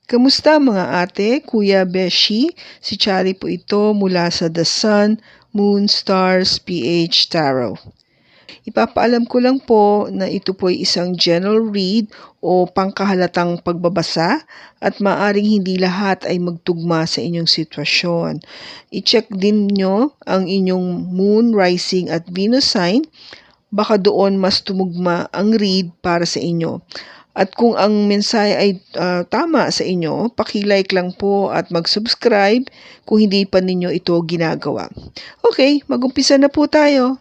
Kamusta mga ate, kuya, beshi? Si Chari po ito mula sa The Sun, Moon, Stars, PH Tarot. Ipapaalam ko lang po na ito po ay isang general read o pangkahalatang pagbabasa at maaring hindi lahat ay magtugma sa inyong sitwasyon. I-check din nyo ang inyong Moon, Rising at Venus sign. Baka doon mas tumugma ang read para sa inyo. At kung ang mensahe ay tama sa inyo, paki-like lang po at mag-subscribe kung hindi pa ninyo ito ginagawa. Okay, mag-umpisa na po tayo.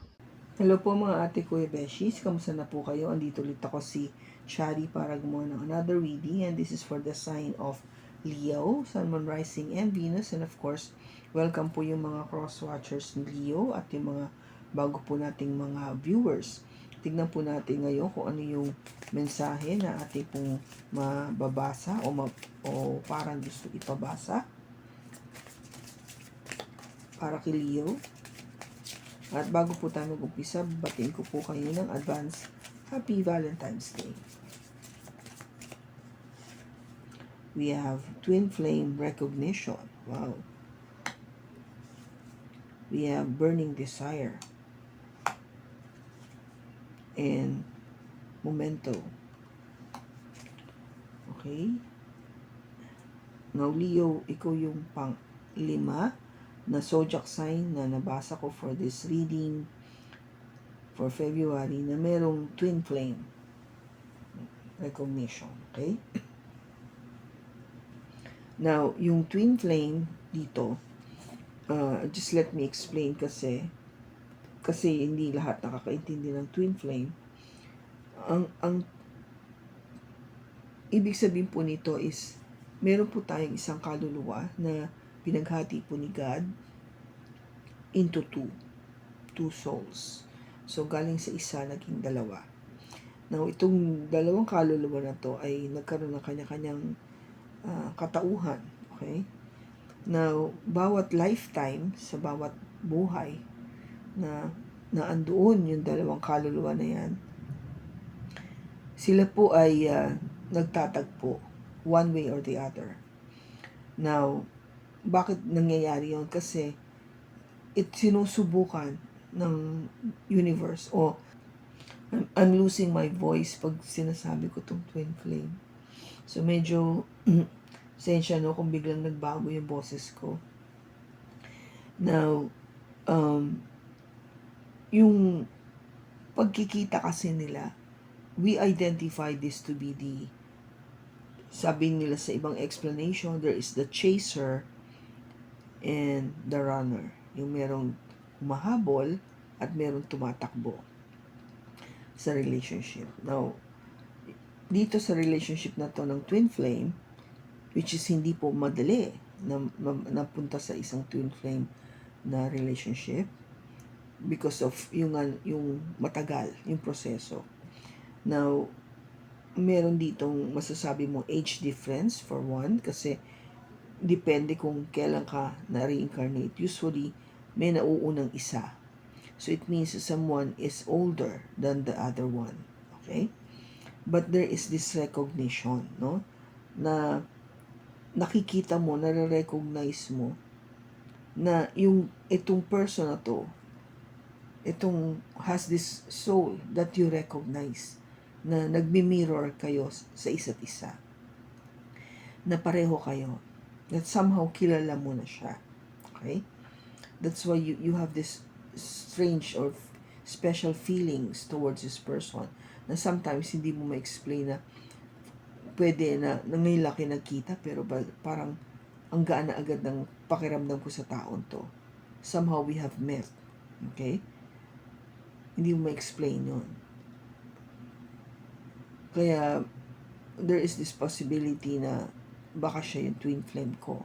Hello po mga ate kuya beshis, kamusta na po kayo? Andito ulit ako si Shari para gumawa ng another reading, and this is for the sign of Leo, Sun, Moon, Rising, and Venus. And of course, welcome po yung mga cross-watchers ni Leo at yung mga bago po nating mga viewers. Tignan po natin ngayon kung ano yung mensahe na ating pong mababasa o parang gusto ipabasa para kay Leo. At bago po tayo mag-umpisa, batiin ko po kayo ng advance Happy Valentine's Day. We have Twin Flame Recognition. Wow. We have Burning Desire. And Memento. Okay? Now, Leo, ikaw yung pang-5 na zodiac sign na nabasa ko for this reading for February na merong twin flame recognition. Okay? Now, yung twin flame dito, just let me explain kasi hindi lahat nakakaintindi ng twin flame. Ang ibig sabihin po nito is meron po tayong isang kaluluwa na pinaghati po ni God into two souls. So galing sa isa naging dalawa. Now itong dalawang kaluluwa na to ay nagkaroon ng kanya-kanyang katauhan. Okay? Now bawat lifetime sa bawat buhay na andoon yung dalawang kaluluwa na yan, sila po ay nagtatagpo one way or the other. Now, bakit nangyayari yun? Kasi sinusubukan ng universe I'm losing my voice pag sinasabi ko tong twin flame. So medyo sensya no kung biglang nagbago yung boses ko. Now, yung pagkikita kasi nila, we identify this to be sabi nila sa ibang explanation, there is the chaser and the runner. Yung merong humahabol at merong tumatakbo sa relationship. Now, dito sa relationship na to ng twin flame, which is hindi po madali na napunta sa isang twin flame na relationship, because of yung matagal yung proseso. Now, meron ditong masasabi mo age difference for one, kasi depende kung kailan ka na-reincarnate. Usually, may nauunang isa. So, it means someone is older than the other one. Okay? But there is this recognition, no? Na nakikita mo, nare-recognize mo na itong person na to, itong has this soul that you recognize, na nagmi-mirror kayo sa isa't isa, na pareho kayo, that somehow kilala mo na siya. Okay? That's why you have this strange or special feelings towards this person na sometimes hindi mo ma-explain, na pwede na ngayon laki nagkita pero parang ang gaan na agad ng pakiramdam ko sa taon to. Somehow we have met. Okay? Hindi mo ma-explain yun. Kaya, there is this possibility na baka siya yung twin flame ko.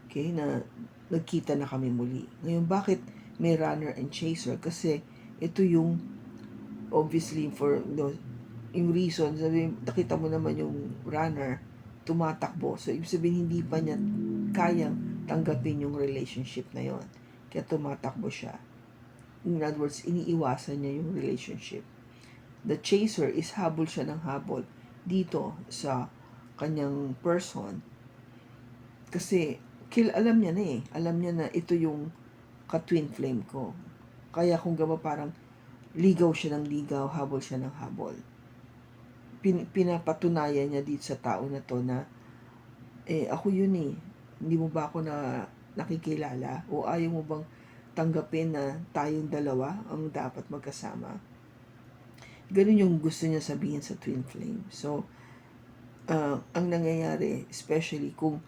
Okay? Na nagkita na kami muli. Ngayon, bakit may runner and chaser? Kasi, ito yung, obviously, for yung reason, sabi, nakita mo naman yung runner, tumatakbo. So, ibig sabihin, hindi pa niya kayang tanggapin yung relationship na yon. Kaya tumatakbo siya. In other words, iniiwasan niya yung relationship. The chaser is habol siya ng habol dito sa kanyang person. Kasi, alam niya na eh. Alam niya na ito yung ka-twin flame ko. Kaya kung gawa parang ligaw siya ng ligaw, habol siya ng habol. Pinapatunayan niya dito sa tao na to na, ako yun eh. Hindi mo ba ako nakikilala? O ayaw mo bang tanggapin na tayong dalawa ang dapat magkasama? Ganun yung gusto niya sabihin sa twin flame. So, ang nangyayari, especially kung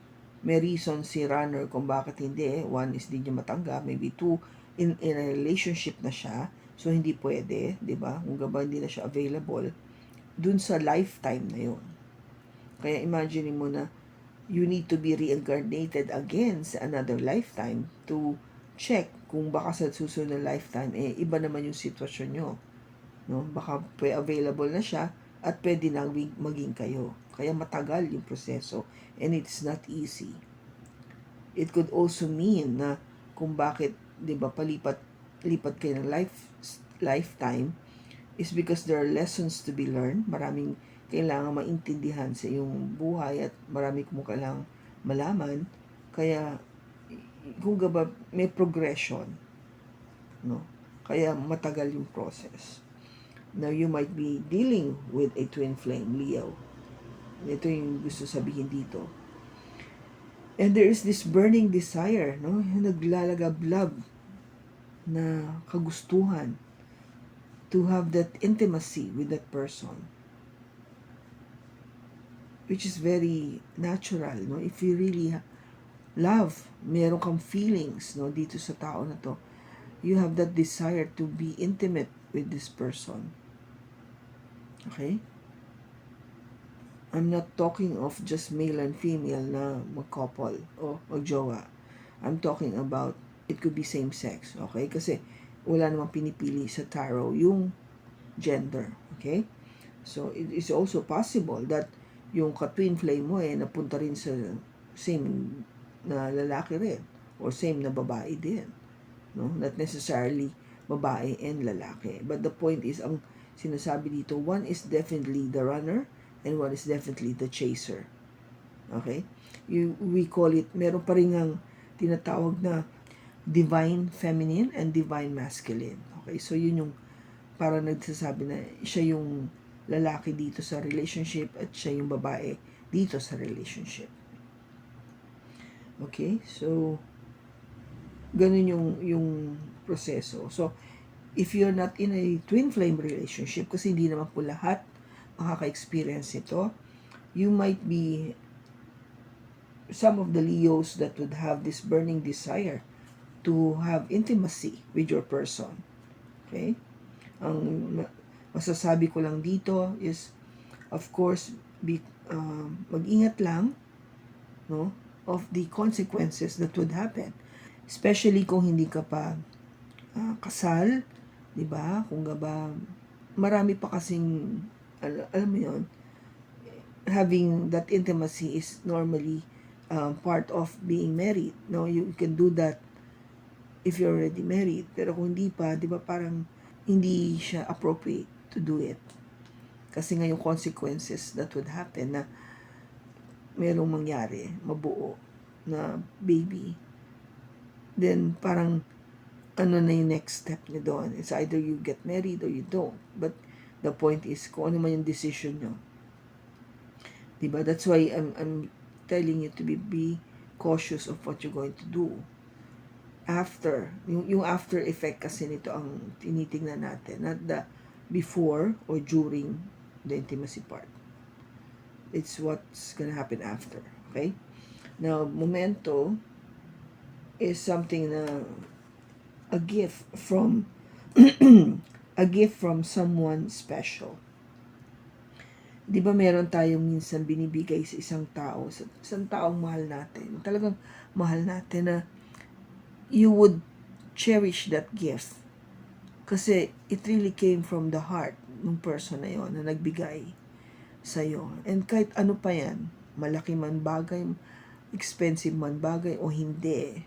may reason si runner kung bakit hindi. One is di niya matanggap. Maybe two, in a relationship na siya. So, hindi pwede. Diba? Kung gaba hindi na siya available. Dun sa lifetime na yun. Kaya imagine mo na you need to be reincarnated again sa another lifetime to check kung baka sa susunod na lifetime, iba naman yung sitwasyon nyo. No? Baka available na siya at pwede na maging kayo. Kaya matagal yung proseso and it's not easy. It could also mean na kung bakit, di ba, lipat kayo ng lifetime is because there are lessons to be learned. Maraming kailangan maintindihan sa iyong buhay at marami mo kailangang malaman. Kaya, kung gaba, may progression. No? Kaya matagal yung process. Now, you might be dealing with a twin flame, Leo. Ito yung gusto sabihin dito. And there is this burning desire, no? Yung naglalagablab na kagustuhan to have that intimacy with that person. Which is very natural, no? If you really love, meron kang feelings, no, dito sa tao na to, you have that desire to be intimate with this person. Okay? I'm not talking of just male and female na mag-couple o mag-jowa. I'm talking about, it could be same sex, okay? Kasi wala namang pinipili sa tarot yung gender, okay? So, it is also possible that yung ka-twin flame mo napunta rin sa same na lalaki rin or same na babae din. No? Not necessarily babae and lalaki. But the point is, ang sinasabi dito, one is definitely the runner and one is definitely the chaser. Okay? We call it, meron pa rin ang tinatawag na divine feminine and divine masculine. Okay? So, yun yung para nagsasabi na siya yung lalaki dito sa relationship at siya yung babae dito sa relationship. Okay? So, ganun yung proseso. So, if you're not in a twin flame relationship, kasi hindi naman po lahat makaka-experience ito, you might be some of the Leos that would have this burning desire to have intimacy with your person. Okay? Ang masasabi ko lang dito is, of course, mag-ingat lang, no, of the consequences that would happen. Especially kung hindi ka pa kasal, di ba? Kung gaba, marami pa kasing, alam mo yun, having that intimacy is normally part of being married. No, you can do that if you're already married. Pero kung hindi pa, di ba, parang hindi siya appropriate to do it. Kasi nga yung consequences that would happen na merong mangyari, mabuo na baby, then parang ano na yung next step niyo doon. It's either you get married or you don't. But the point is, kung ano man yung decision nyo. Diba? That's why I'm telling you to be cautious of what you're going to do. After, yung after effect kasi nito ang tinitingnan natin. Not the before or during the intimacy part. It's what's gonna happen after. Okay? Now, momento is something na a gift from a gift from someone special. Di ba meron tayong minsan binibigay sa isang tao, sa isang taong mahal natin, talagang mahal natin, na you would cherish that gift kasi it really came from the heart ng person na yon na nagbigay sa'yo. And kahit ano pa yan, malaki man bagay, expensive man bagay o hindi,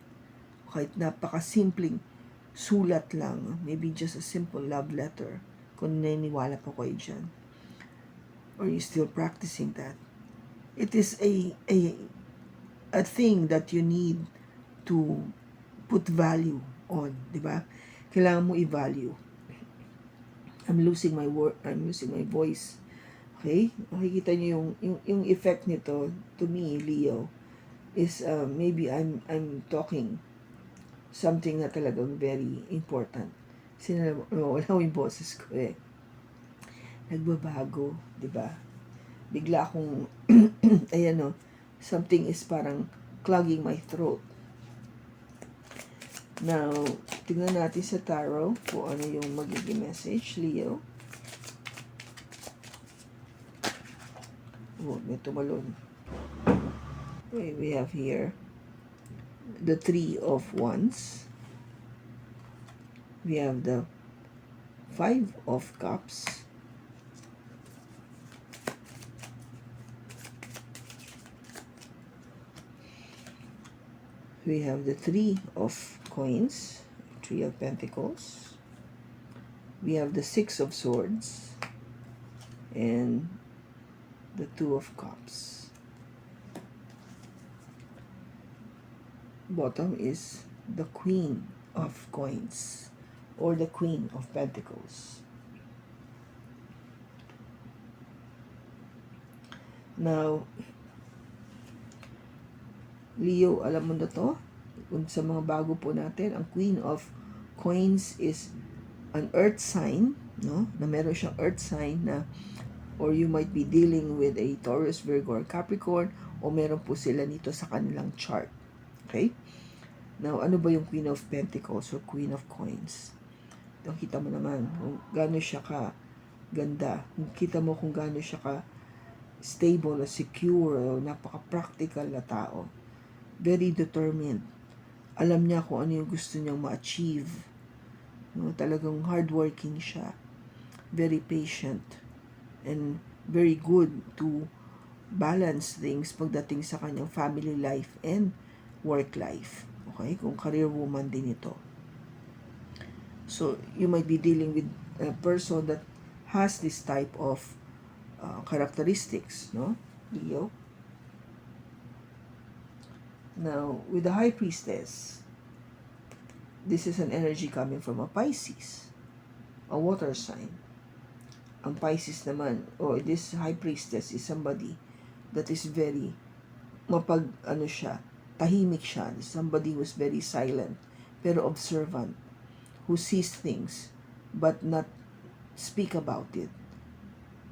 kahit napakasimpleng sulat lang, maybe just a simple love letter, kung naniniwala pa kayo dyan, or you still practicing that, It is a thing that you need to put value on, di ba? Kailangan mo i-value. I'm losing my voice. Okay? Makikita niyo yung effect nito to me, Leo, is maybe I'm talking something na talagang very important. Kasi wala yung boses ko eh. Nagbabago, di ba? Bigla akong, ayan o, something is parang clogging my throat. Now, tingnan natin sa tarot kung ano yung magiging message, Leo. Oh, may tumalon. Okay, we have here the Three of Wands. We have the Five of Cups. We have the Three of Coins, Three of Pentacles. We have the Six of Swords and the Two of Cups. Bottom is the Queen of Coins or the Queen of Pentacles. Now, Leo, alam mo na to? Kung sa mga bago po natin, ang Queen of Coins is an earth sign, no? Na meron siyang earth sign na, or you might be dealing with a Taurus, Virgo, or Capricorn, o meron po sila nito sa kanilang chart. Okay? Now, ano ba yung Queen of Pentacles or Queen of Coins? Kita mo naman kung gaano siya ka ganda. Kita mo kung gaano siya ka stable, secure, napaka-practical na tao. Very determined. Alam niya kung ano yung gusto niyang ma-achieve. No, talagang hardworking siya. Very patient. And very good to balance things pagdating sa kanyang family life and work life. Okay? Kung career woman din ito. So, you might be dealing with a person that has this type of characteristics, no, Leo? Now, with the High Priestess, this is an energy coming from a Pisces, a water sign. Ang Pisces naman, or this High Priestess is somebody that is very, tahimik siya. Somebody who's very silent, pero observant, who sees things, but not speak about it.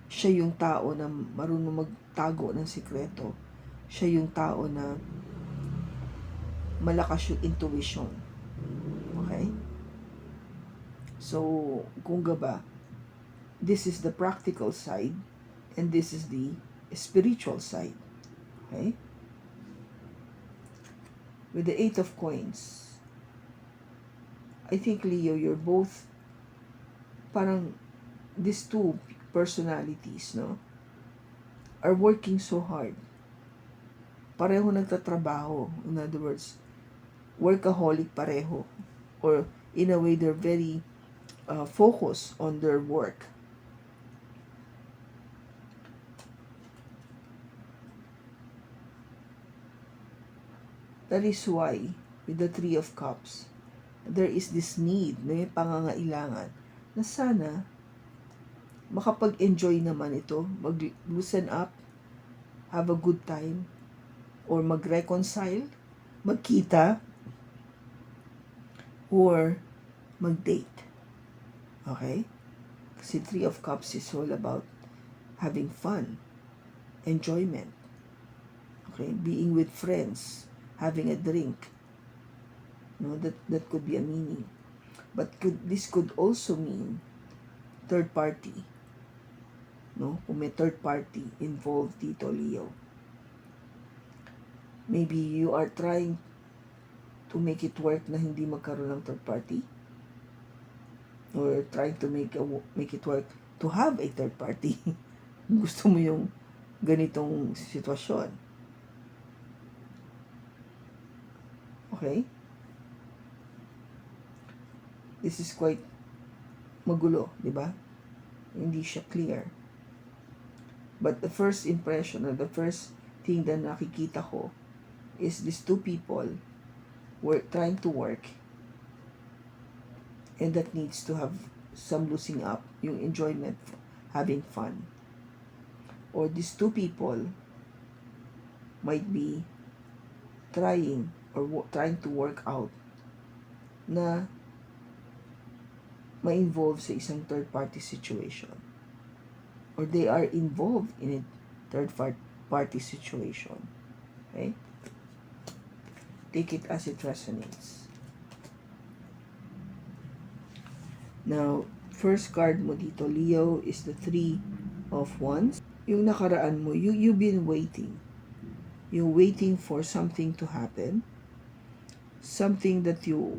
Siya yung tao na marunong magtago ng sikreto. Siya yung tao na malakas yung intuition. Okay? So, kung ba, this is the practical side and this is the spiritual side. Okay? With the Eight of Coins, I think, Leo, you're both parang these two personalities, no, are working so hard. Pareho nagtatrabaho. In other words, workaholic pareho. Or in a way, they're very focused on their work. That is why, with the Three of Cups, there is this need, may pangangailangan, na sana makapag-enjoy naman ito, mag-loosen up, have a good time, or mag-reconcile, magkita, or mag-date. Okay? Kasi Three of Cups is all about having fun, enjoyment. Okay? Being with friends, having a drink. No, that could be a meaning. But this could also mean third party. No? Kung may third party involved dito, Leo. Maybe you are trying to make it work na hindi magkaroon ng third party. Or trying to make it work to have a third party. Gusto mo yung ganitong sitwasyon. Okay? This is quite magulo, di ba? Hindi siya clear. But the first impression or the first thing na nakikita ko is these two people were trying to work, and that needs to have some losing up, yung enjoyment, having fun. Or these two people might be trying to work out na ma-involve sa isang third party situation, or they are involved in a third party situation. Okay? Take it as it resonates. Now, first card mo dito, Leo, is the 3 of Wands. Yung nakaraan mo, you've been waiting. You're waiting for something to happen. Something that you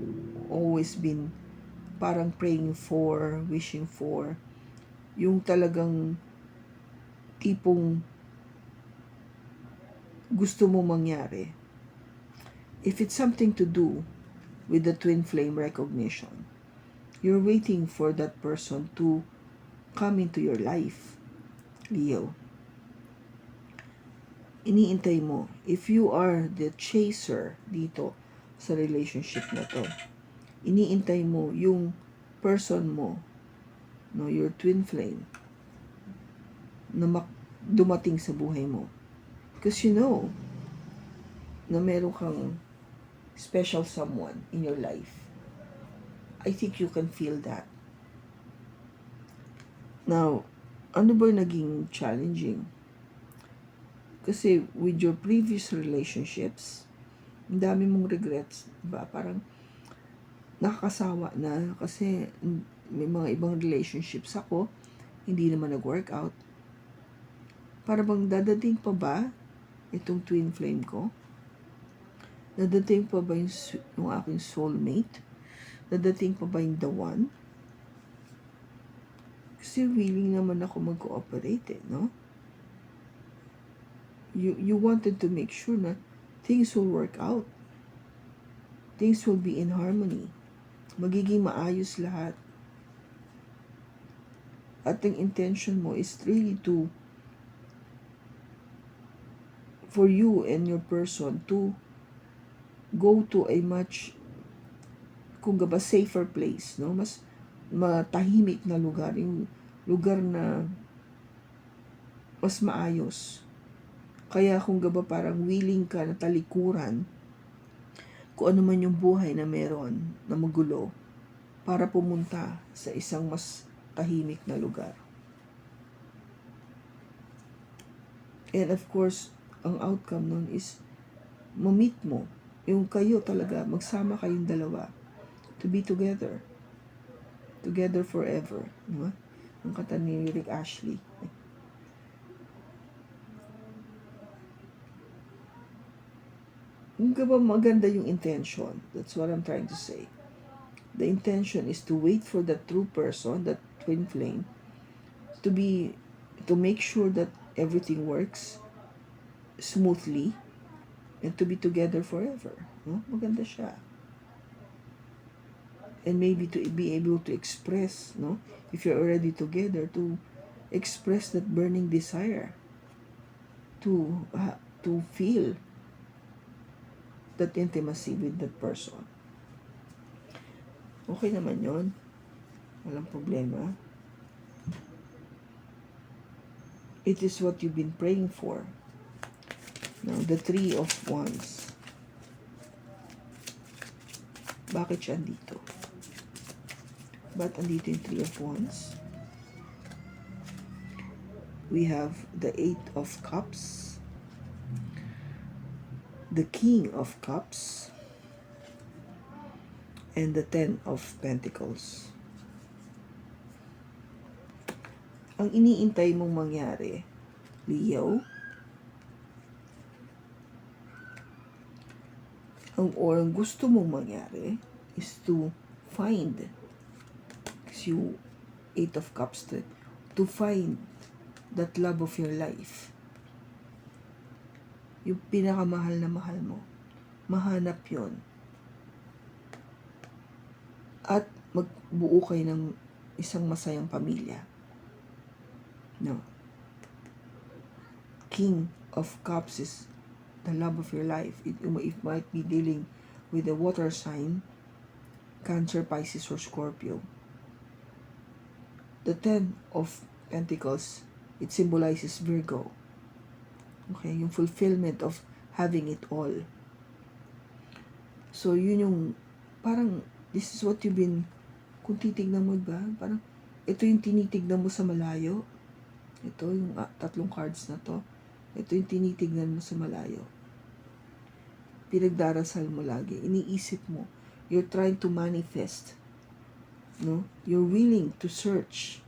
always been parang praying for, wishing for. Yung talagang tipong gusto mo mangyari. If it's something to do with the twin flame recognition, you're waiting for that person to come into your life, Leo. Iniintay mo. If you are the chaser dito sa relationship na to, iniintay mo yung person mo, no, your twin flame, na dumating sa buhay mo. Because you know na meron kang special someone in your life. I think you can feel that. Now, ano ba naging challenging? Kasi with your previous relationships, ang dami mong regrets, diba? Parang nakakasawa na kasi may mga ibang relationships ako, hindi naman nag-work out. Para bang dadating pa ba itong twin flame ko? Dadating pa ba yung aking soulmate? Dadating pa ba yung the one? Kasi willing naman ako mag-cooperate, no? You wanted to make sure na things will work out. Things will be in harmony. Magiging maayos lahat. At ang intention mo is really for you and your person to go to a much, kung ba, safer place, no? Mas matahimik na lugar, yung lugar na mas maayos. Kaya kung ba parang willing ka na talikuran kung ano man yung buhay na meron na magulo para pumunta sa isang mas tahimik na lugar. And of course, ang outcome nun is ma-meet mo. Yung kayo talaga, magsama kayong dalawa to be together. Together forever. Diba? Ang kanta ni Rick Ashley. Yung ba maganda yung intention? That's what I'm trying to say. The intention is to wait for that true person, that twin flame, to make sure that everything works smoothly and to be together forever. No? Maganda siya. And maybe to be able to express, no? If you're already together, to express that burning desire to feel that intimacy with that person. Okay naman yon, walang problema. It is what you've been praying for. Now, the 3 of Wands. Bakit siya andito? Ba't andito yung 3 of Wands? We have the 8 of Cups, the King of Cups, and the 10 of Pentacles. Ang iniintay mong mangyari, Leo, ang gusto mong mangyari is to find, kasi you 8 of Cups, to find that love of your life. Yung pinakamahal na mahal mo. Mahanap yon. At magbuo kayo ng isang masayang pamilya. No. King of Cups is the love of your life. It might be dealing with a water sign, Cancer, Pisces, or Scorpio. The Ten of Pentacles, it symbolizes Virgo. Okay, yung fulfillment of having it all. So, yun yung, parang, this is what you've been, kung titignan mo ba, parang, ito yung tinitignan mo sa malayo. Ito yung tatlong cards na to. Ito yung tinitignan mo sa malayo. Pinagdarasal mo lagi. Iniisip mo. You're trying to manifest. No? You're willing to search.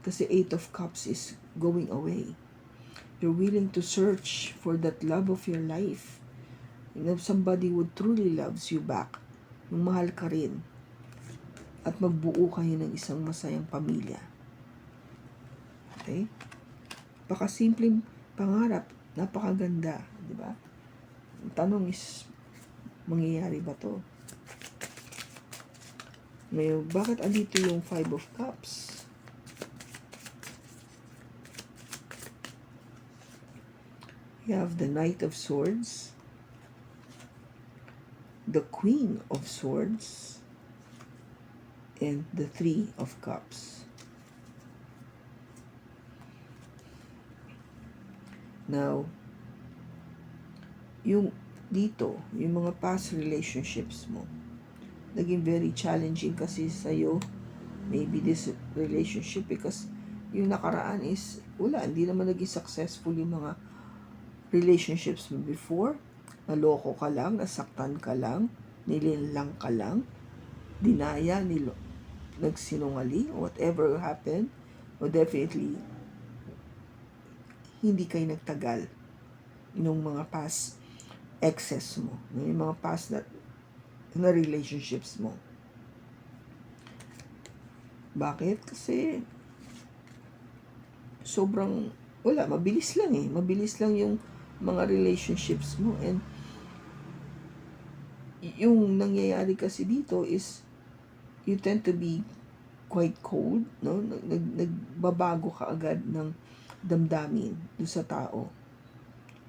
Kasi 8 of Cups is going away. You're willing to search for that love of your life. If somebody would truly loves you back, yung mahal ka rin. At magbuo kayo ng isang masayang pamilya. Okay? Baka simpleng pangarap, napakaganda, di ba? Ang tanong is, mangyayari ba to? Ngayon, bakit andito yung 5 of Cups? You have the Knight of Swords, the Queen of Swords, and the 3 of Cups. Now, yung dito, yung mga past relationships mo, naging very challenging kasi sa'yo, maybe this relationship, because yung nakaraan is, wala, hindi naman naging successful yung mga relationships mo before. Naloko ka lang, nasaktan ka lang, nilinlang ka lang, dinaya, nagsinungaling, whatever happened, o definitely, hindi kayo nagtagal nung mga past exes mo, yung mga past na relationships mo. Bakit? Kasi sobrang, wala, mabilis lang eh. Mabilis lang yung mga relationships mo. And yung nangyayari kasi dito is, you tend to be quite cold, no? Nagbabago ka agad ng damdamin do sa tao.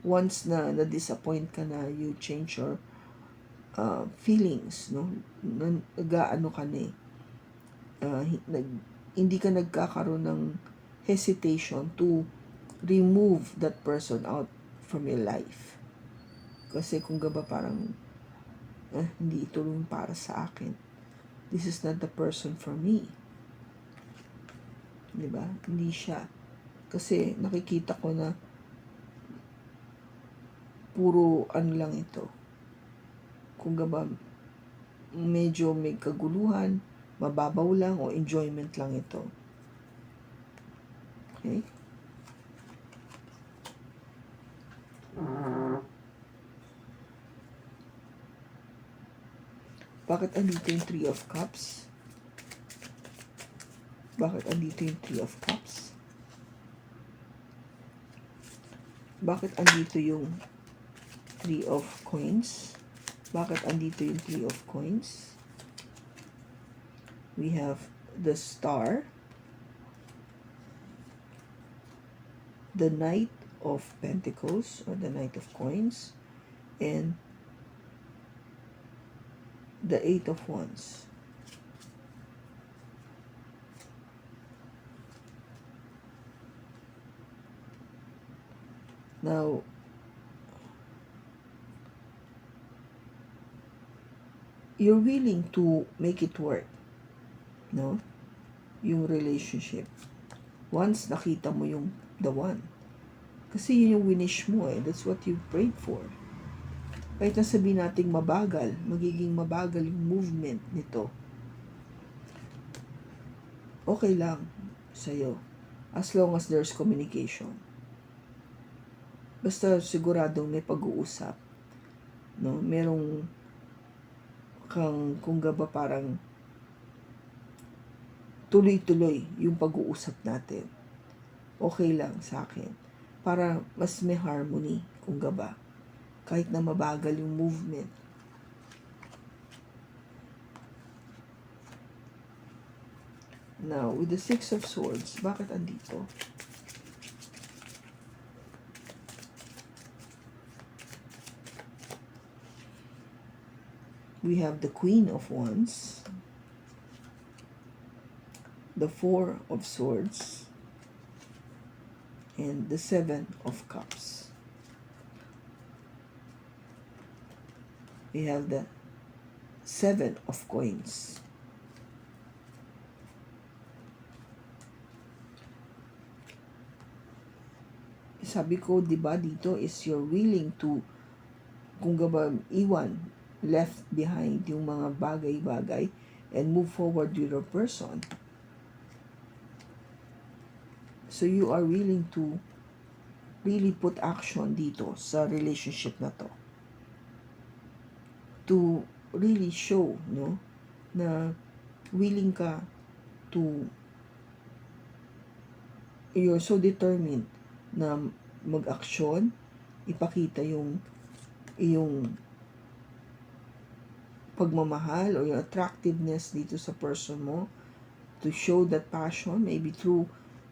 Once na na-disappoint ka na, you change your feelings, no? Nag-aano ka na eh. Hindi ka nagkakaroon ng hesitation to remove that person out from your life. Kasi kung gaba parang, hindi ito yung para sa akin. This is not the person for me. Diba? Hindi siya. Kasi nakikita ko na puro ano lang ito. Kung gaba medyo may kaguluhan, mababaw lang o enjoyment lang ito. Okay? Bakit andito yung 3 of Cups? Bakit andito yung 3 of Cups? Bakit andito yung 3 of Coins? Bakit andito yung 3 of Coins? We have the Star, the Knight of Pentacles or the Knight of Coins, and the 8 of Wands. Now, you're willing to make it work, no? Yung relationship. Once nakita mo yung the one. Kasi yun yung winish mo eh. That's what you prayed for. Kahit na sabihin natin mabagal, magiging mabagal yung movement nito. Okay lang sa'yo. As long as there's communication. Basta siguradong may pag-uusap. No? Merong kang, kung gaba parang tuloy-tuloy yung pag-uusap natin. Okay lang sa akin. Para mas may harmony, kung gaba. Kahit na mabagal yung movement. Now, with the 6 of Swords, bakit andito? we have the Queen of Wands, the Four of Swords, and the Seven of Cups. We have the Seven of Coins. Sabi ko, di ba, dito is you're willing to, kung gaba, iwan, left behind yung mga bagay-bagay and move forward with your person. So you are willing to really put action dito sa relationship na to. To really show, no, na willing ka to, you're so determined na mag-aksyon, ipakita yung pagmamahal or yung attractiveness dito sa person mo, to show that passion, maybe through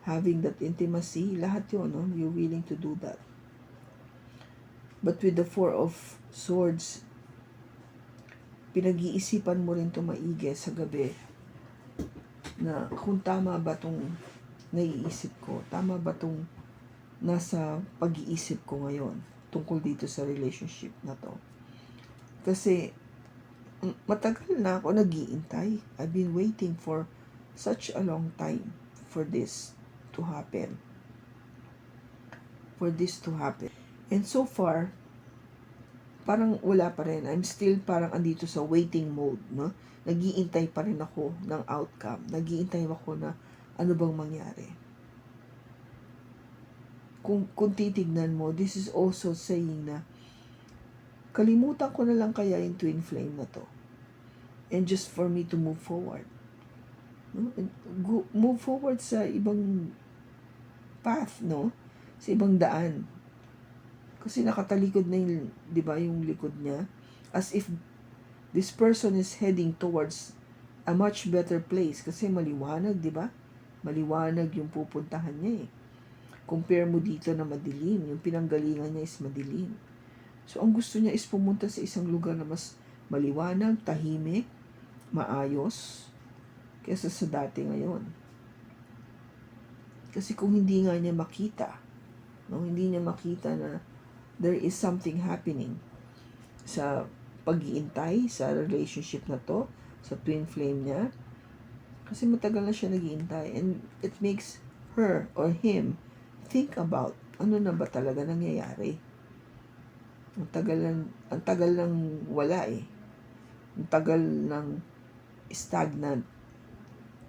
having that intimacy, lahat yun, no? You're willing to do that. But with the Four of Swords, pinag-iisipan mo rin ito maigi sa gabi na kung tama ba itong naiisip ko, tama ba itong nasa pag-iisip ko ngayon tungkol dito sa relationship na to. Kasi matagal na ako nag-iintay. I've been waiting for such a long time for this to happen. And so far, parang wala pa rin. I'm still parang andito sa waiting mode, no? Nag-iintay pa rin ako ng outcome. Nag-iintay ako na ano bang mangyari. Kung titignan mo, this is also saying na kalimutan ko na lang kaya yung twin flame na to. And just for me to move forward. No? And move forward sa ibang path, no? Sa ibang daan. Kasi nakatalikod na yung, di ba, yung likod niya. As if this person is heading towards a much better place. Kasi maliwanag, di ba? Maliwanag yung pupuntahan niya eh. Compare mo dito na madilim. Yung pinanggalingan niya is madilim. So, ang gusto niya is pumunta sa isang lugar na mas maliwanag, tahimik, maayos, kaysa sa dati ngayon. Kasi kung hindi nga niya makita, no, hindi niya makita na there is something happening sa pag-iintay, sa relationship na to, sa twin flame niya, kasi matagal na siya nag-iintay, and it makes her or him think about ano na ba talaga nangyayari. Ang tagal lang wala eh. Ang tagal ng stagnant.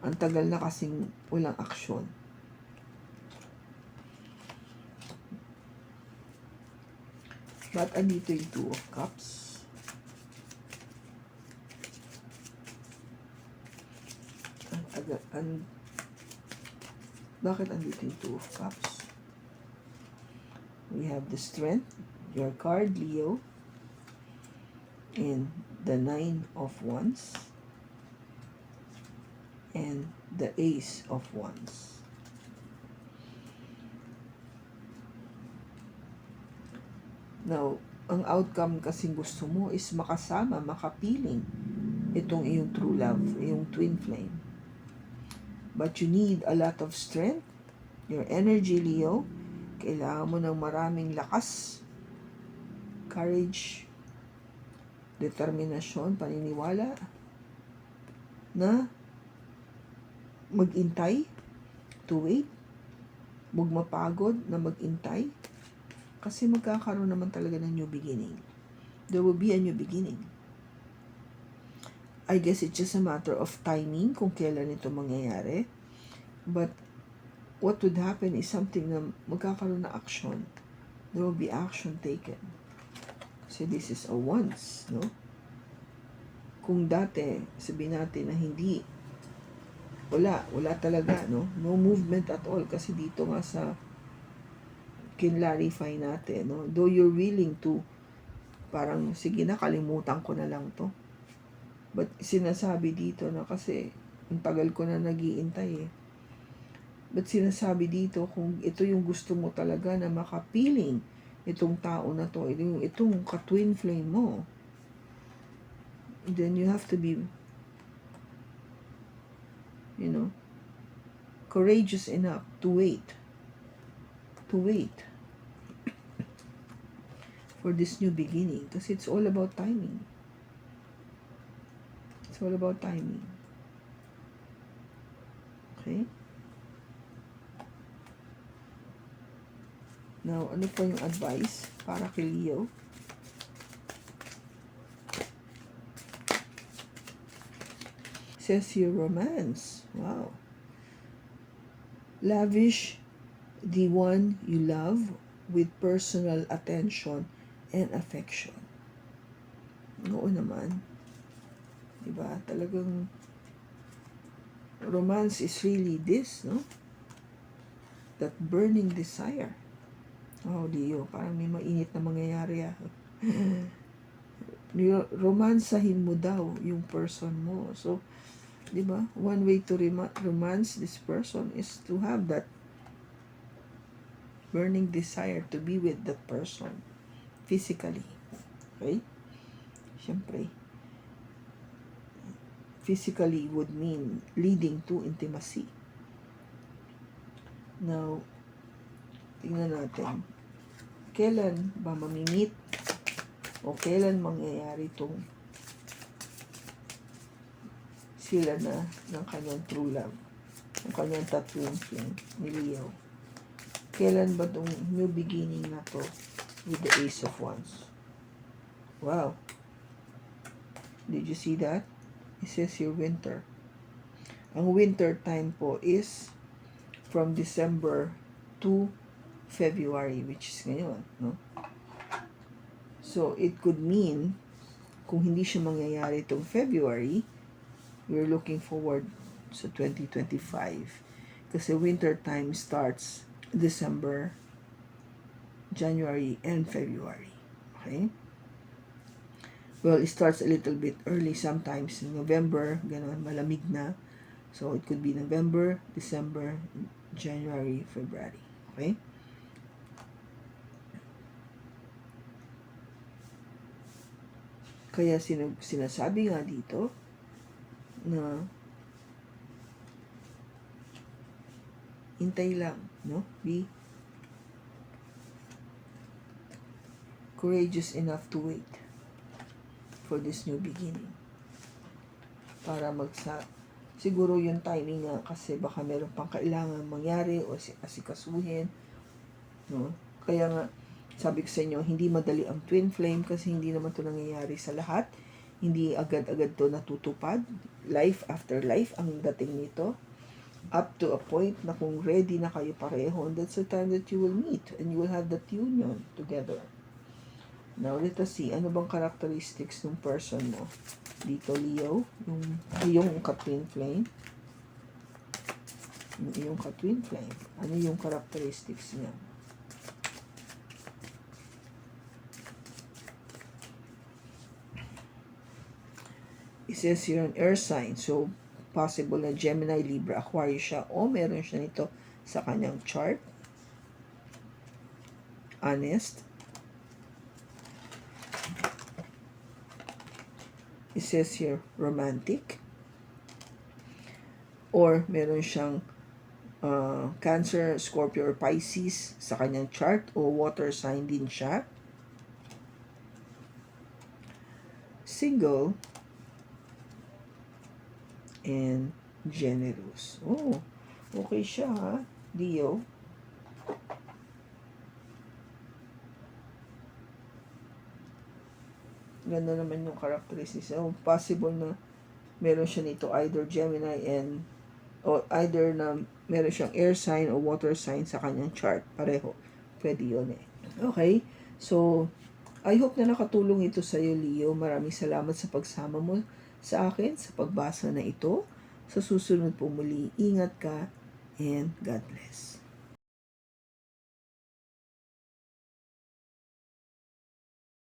Ang tagal na kasing walang aksyon. But andito yung Two of Cups. Bakit andito yung Two of Cups? We have the Strength, your card, Leo, and the Nine of Wands, and the Ace of Wands. Now, ang outcome kasi gusto mo is makasama, makapiling itong iyong true love, iyong twin flame. But you need a lot of strength, your energy, Leo. Kailangan mo ng maraming lakas, courage, determinasyon, paniniwala, na mag-intay, to wait, huwag mapagod na mag-intay, kasi magkakaroon naman talaga ng new beginning. There will be a new beginning. I guess it's just a matter of timing kung kailan ito mangyayari. But what would happen is something na magkakaroon na action. There will be action taken. Kasi this is a once, no? Kung dati, sabihin natin na hindi, wala talaga, no? No movement at all. Kasi dito nga sa kinlarify natin, no? Though you're willing to, parang, sige na, kalimutan ko na lang to. But sinasabi dito na kasi, ang tagal ko na nag-iintay eh. But sinasabi dito, kung ito yung gusto mo talaga na makapiling itong tao na to, itong ka-twin flame mo, then you have to be, courageous enough to wait for this new beginning, because it's all about timing. It's all about timing. Okay? Now, ano pa yung advice para kay Leo? Says your romance. Wow. Lavish the one you love with personal attention and affection. Oo naman. Diba? Talagang romance is really this, no? That burning desire. Oh, Leo, parang may mainit na mangyayari romansahin mo daw yung person mo. So, di ba? One way to romance this person is to have that burning desire to be with that person physically. Okay? Siyempre, physically would mean leading to intimacy. Now, tingnan natin. Kailan ba mamimit o kailan mangyayari itong sila na ng kanyang true love, ng kanyang tattooing flame ni Leo? Kailan ba itong new beginning na to with the Ace of Wands? Wow. Did you see that? It says your winter. Ang winter time po is from December to February, which is ngayon, no? So, it could mean, kung hindi siya mangyayari itong February, we're looking forward sa 2025. Kasi winter time starts December, January, and February. Okay? Well, it starts a little bit early sometimes in November, ganun, malamig na. So, it could be November, December, January, February. Okay? Kaya sinasabi nga dito na hintay lang, no? Be courageous enough to wait for this new beginning. Para siguro yung timing nga, kasi baka meron pang kailangan mangyari o asikasuhin, no? Kaya nga, sabi ko sa inyo, hindi madali ang twin flame kasi hindi naman to nangyayari sa lahat. Hindi agad-agad to natutupad. Life after life ang dating nito. Up to a point na kung ready na kayo pareho, and that's the time that you will meet and you will have that union together. Now, let us see. Ano bang characteristics ng person mo? Dito, Leo. Yung ka-twin flame. Yung ka-twin flame. Ano yung characteristics niya? It says here an air sign. So, possible na Gemini, Libra, Aquarius siya o meron siya nito sa kanyang chart. Honest. It says here romantic. Or meron siyang Cancer, Scorpio, or Pisces sa kanyang chart o water sign din siya. Single and generous. Oh, okay siya ha, Leo. Ganda naman yung characteristics. So, possible na meron siya nito either Gemini or either na meron siyang air sign o water sign sa kanyang chart. Pareho. Pwede yun eh. Okay. So, I hope na nakatulong ito sa iyo, Leo. Maraming salamat sa pagsama mo sa akin sa pagbasa na ito. Sa susunod po muli, ingat ka and God bless.